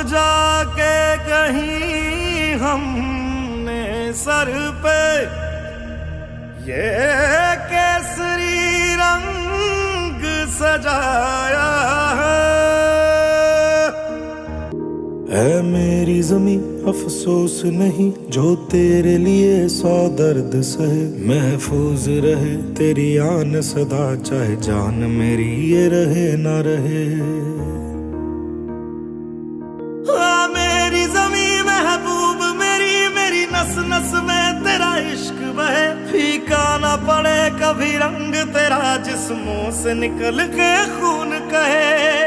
जाके कहीं हमने सर पे ये केसरी रंग सजाया है। ऐ मेरी ज़मीं अफसोस नहीं जो तेरे लिए 100 दर्द सहे, महफूज रहे तेरी आन सदा चाहे जान मेरी ये रहे ना रहे। मेरी ज़मीं महबूब मेरी, मेरी नस नस में तेरा इश्क बहे, फीका ना पड़े कभी रंग तेरा जिस्मों से निकल के खून कहे।